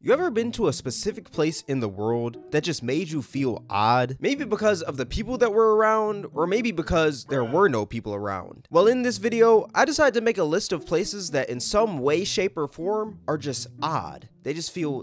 You ever been to a specific place in the world that just made you feel odd? Maybe because of the people that were around, or maybe because there were no people around. Well, in this video, I decided to make a list of places that in some way, shape, or form are just odd. They just feel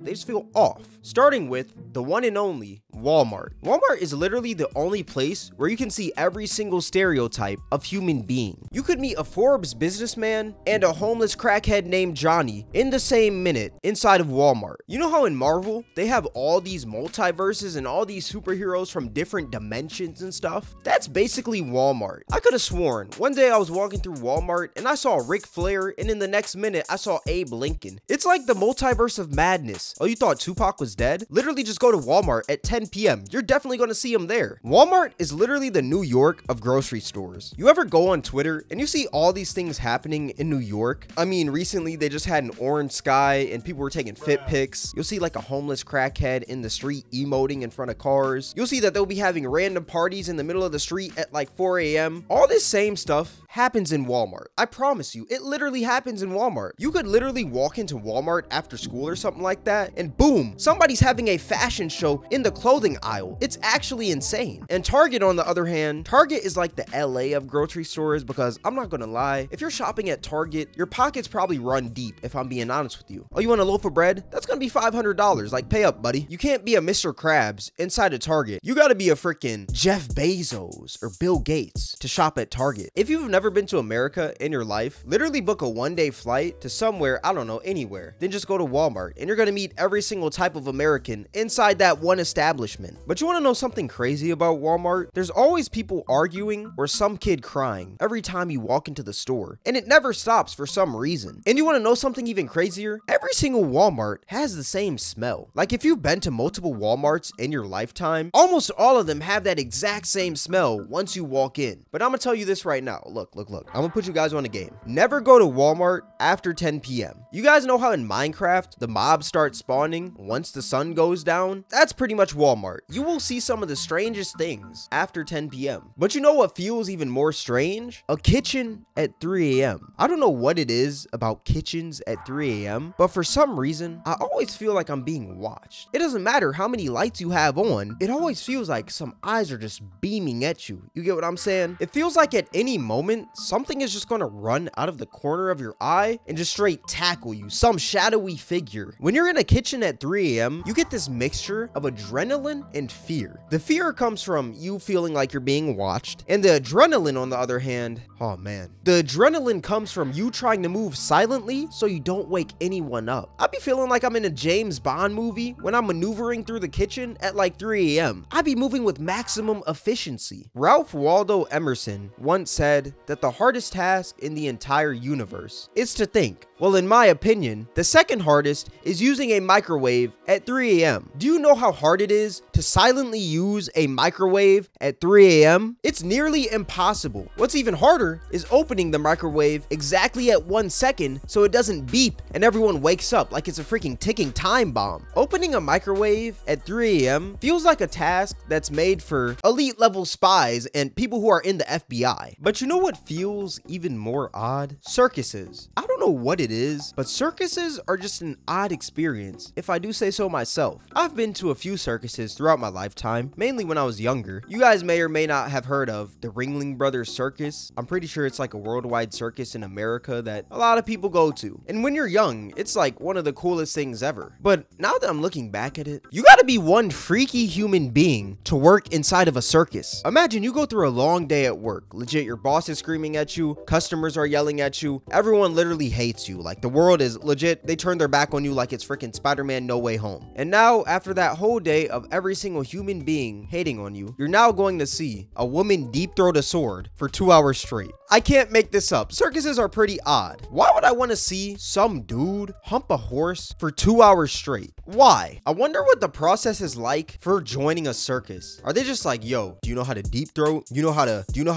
off. Starting with the one and only Walmart. Walmart is literally the only place where you can see every single stereotype of human being. You could meet a Forbes businessman and a homeless crackhead named Johnny in the same minute inside of Walmart. You know how in Marvel, they have all these multiverses and all these superheroes from different dimensions and stuff? That's basically Walmart. I could have sworn one day I was walking through Walmart and I saw Ric Flair, and in the next minute I saw Abe Lincoln. It's like the multiverse of madness. Oh, you thought Tupac was dead? Literally just go to Walmart at 10 p.m. You're definitely gonna see him there. Walmart is literally the New York of grocery stores. You ever go on Twitter and you see all these things happening in New York? I mean, recently they just had an orange sky and people were taking fit pics. You'll see like a homeless crackhead in the street emoting in front of cars. You'll see that they'll be having random parties in the middle of the street at like 4 a.m. All this same stuff happens in Walmart. I promise you, it literally happens in Walmart. You could literally walk into Walmart after school or something like that, and boom, somebody's having a fashion show in the clothing aisle. It's actually insane. And Target, on the other hand, Target is like the LA of grocery stores, because I'm not gonna lie, if you're shopping at Target, your pockets probably run deep, if I'm being honest with you. Oh, you want a loaf of bread? That's gonna be $500. Like, pay up, buddy. You can't be a Mr. Krabs inside of Target. You gotta be a freaking Jeff Bezos or Bill Gates to shop at Target. If you've never been to America in your life, literally book a one-day flight to somewhere, I don't know, anywhere. Then just go to Walmart, and you're gonna meet every single type of American inside that one establishment. But you wanna know something crazy about Walmart? There's always people arguing or some kid crying every time you walk into the store, and it never stops for some reason. And you wanna know something even crazier? Every single Walmart has the same smell. Like, if you've been to multiple Walmarts in your lifetime, almost all of them have that exact same smell once you walk in. But I'm gonna tell you this right now. Look. I'm gonna put you guys on a game. Never go to Walmart after 10 p.m. You guys know how in Minecraft, the mobs start spawning once the sun goes down? That's pretty much Walmart. You will see some of the strangest things after 10 p.m. But you know what feels even more strange? A kitchen at 3 a.m. I don't know what it is about kitchens at 3 a.m., but for some reason, I always feel like I'm being watched. It doesn't matter how many lights you have on, it always feels like some eyes are just beaming at you. You get what I'm saying? It feels like at any moment, something is just gonna run out of the corner of your eye and just straight tackle you, some shadowy figure. When you're in a kitchen at 3 a.m., you get this mixture of adrenaline and fear. The fear comes from you feeling like you're being watched, and the adrenaline, on the other hand, oh man, the adrenaline comes from you trying to move silently so you don't wake anyone up. I be feeling like I'm in a James Bond movie when I'm maneuvering through the kitchen at like 3 a.m. I be moving with maximum efficiency. Ralph Waldo Emerson once said that the hardest task in the entire universe is to think. Well, in my opinion, the second hardest is using a microwave at 3 a.m. Do you know how hard it is to silently use a microwave at 3 a.m.? It's nearly impossible. What's even harder is opening the microwave exactly at 1 second so it doesn't beep and everyone wakes up like it's a freaking ticking time bomb. Opening a microwave at 3 a.m. feels like a task that's made for elite level spies and people who are in the FBI. But you know what feels even more odd? Circuses. I don't know what it is, but circuses are just an odd experience, if I do say so myself. I've been to a few circuses throughout my lifetime, mainly when I was younger. You guys may or may not have heard of the Ringling Brothers Circus. I'm pretty sure it's like a worldwide circus in America that a lot of people go to. And when you're young, it's like one of the coolest things ever. But now that I'm looking back at it, you gotta be one freaky human being to work inside of a circus. Imagine you go through a long day at work. Legit, your boss is screaming at you, customers are yelling at you, everyone literally hates you. Like, the world is legit, they turn their back on you like it's freaking Spider-Man No Way Home. And now, after that whole day of every single human being hating on you, you're now going to see a woman deep throat a sword for 2 hours straight. I can't make this up. Circuses are pretty odd. Why would I want to see some dude hump a horse for 2 hours straight? Why? I wonder what the process is like for joining a circus. Are they just like, yo, do you know how to deep throat? Do you know how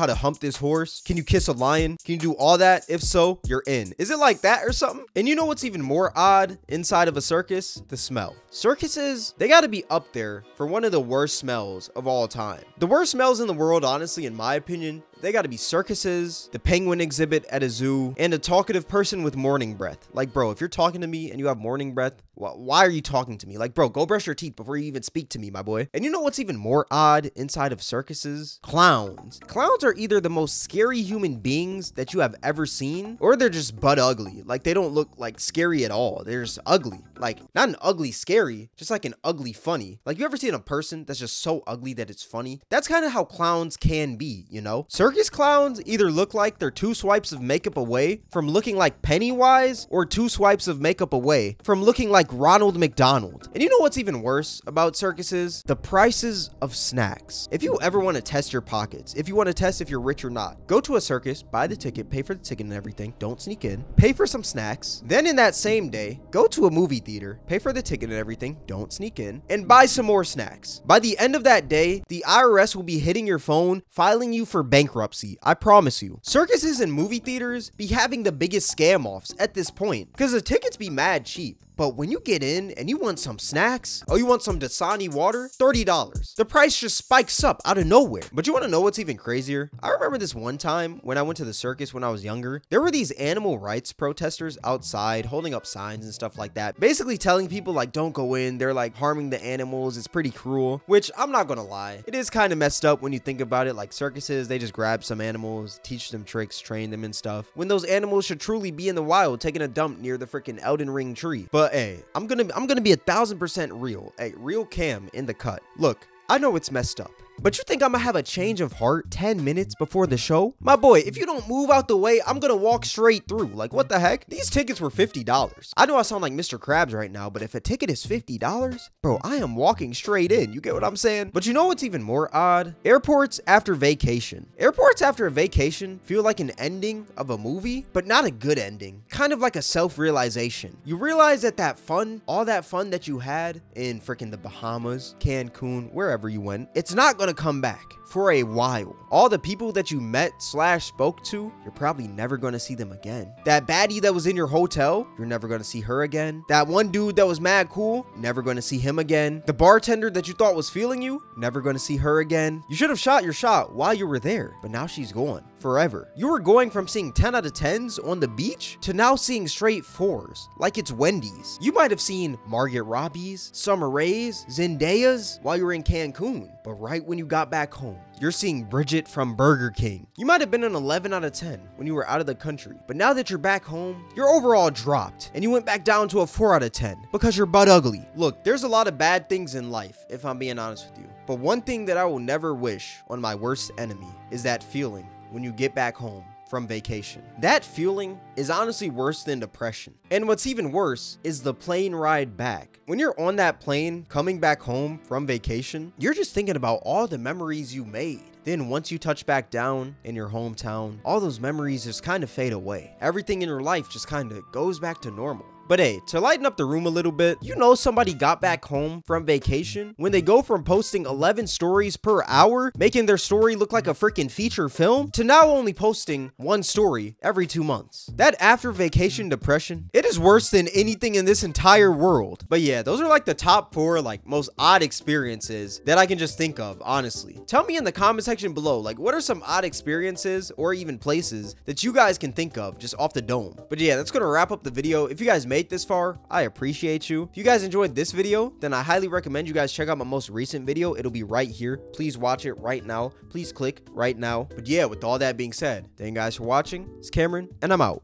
to hump this horse? Can you kiss a lion? Can you do all that? If so, you're in. Is it like that or something? And you know what's even more odd inside of a circus? The smell. Circuses, they gotta be up there for one of the worst smells of all time. The worst smells in the world, honestly, in my opinion, they gotta be circuses, the penguin exhibit at a zoo, and a talkative person with morning breath. Like, bro, if you're talking to me and you have morning breath, why are you talking to me? Like, bro, go brush your teeth before you even speak to me, my boy. And you know what's even more odd inside of circuses? Clowns. Clowns are either the most scary human beings that you have ever seen, or they're just butt ugly. Like, they don't look like scary at all. They're just ugly. Like, not an ugly scary, just like an ugly funny. Like, you ever seen a person that's just so ugly that it's funny? That's kind of how clowns can be, you know? Circus clowns either look like they're 2 swipes of makeup away from looking like Pennywise, or 2 swipes of makeup away from looking like Ronald McDonald. And you know what's even worse about circuses? The prices of snacks. If you ever want to test your pockets, if you want to test if you're rich or not, go to a circus, buy the ticket, pay for the ticket and everything, don't sneak in, pay for some snacks, then in that same day, go to a movie theater, pay for the ticket and everything, don't sneak in, and buy some more snacks. By the end of that day, the IRS will be hitting your phone, filing you for bankruptcy. I promise you. Circuses and movie theaters be having the biggest scam offs at this point, because the tickets be mad cheap. But when you get in and you want some snacks, oh, you want some Dasani water, $30. The price just spikes up out of nowhere. But you want to know what's even crazier? I remember this one time when I went to the circus when I was younger, there were these animal rights protesters outside holding up signs and stuff like that, basically telling people like, don't go in, they're like harming the animals, it's pretty cruel, which I'm not gonna lie, it is kind of messed up when you think about it. Like, circuses, they just grab some animals, teach them tricks, train them and stuff, when those animals should truly be in the wild taking a dump near the freaking Elden Ring tree. But hey, I'm gonna be 1000% real. Hey, real Cam in the cut. Look, I know it's messed up, but you think I'm gonna have a change of heart 10 minutes before the show? My boy, if you don't move out the way, I'm gonna walk straight through. Like, what the heck? These tickets were $50. I know I sound like Mr. Krabs right now, but if a ticket is $50, bro, I am walking straight in. You get what I'm saying? But you know what's even more odd? Airports after vacation. Airports after a vacation feel like an ending of a movie, but not a good ending. Kind of like a self-realization. You realize that fun, all that fun that you had in freaking the Bahamas, Cancun, wherever you went, it's not gonna come back for a while. All the people that you met / spoke to, you're probably never gonna see them again. That baddie that was in your hotel, you're never gonna see her again. That one dude that was mad cool, never gonna see him again. The bartender that you thought was feeling you, never gonna see her again. You should have shot your shot while you were there, but now she's gone forever. You were going from seeing 10 out of 10s on the beach to now seeing straight 4s, like it's Wendy's. You might have seen Margot Robbie's, Summer Rae's, Zendaya's while you were in Cancun, but right when you got back home, you're seeing Bridget from Burger King. You might have been an 11 out of 10 when you were out of the country, but now that you're back home, your overall dropped and you went back down to a 4 out of 10 because you're butt ugly. Look, there's a lot of bad things in life, if I'm being honest with you, but one thing that I will never wish on my worst enemy is that feeling when you get back home from vacation. That feeling is honestly worse than depression. And what's even worse is the plane ride back. When you're on that plane coming back home from vacation, you're just thinking about all the memories you made. Then once you touch back down in your hometown, all those memories just kind of fade away. Everything in your life just kind of goes back to normal. But hey, to lighten up the room a little bit, you know somebody got back home from vacation when they go from posting 11 stories per hour, making their story look like a freaking feature film, to now only posting 1 story every 2 months. That after vacation depression, it is worse than anything in this entire world. But yeah, those are like the top 4 like most odd experiences that I can just think of, honestly. Tell me in the comment section below, like, what are some odd experiences or even places that you guys can think of just off the dome? But yeah, that's gonna wrap up the video. If you guys made this far, I appreciate you. If you guys enjoyed this video, then I highly recommend you guys check out my most recent video. It'll be right here. Please watch it right now. Please click right now. But yeah, with all that being said, thank you guys for watching. It's Cameron, and I'm out.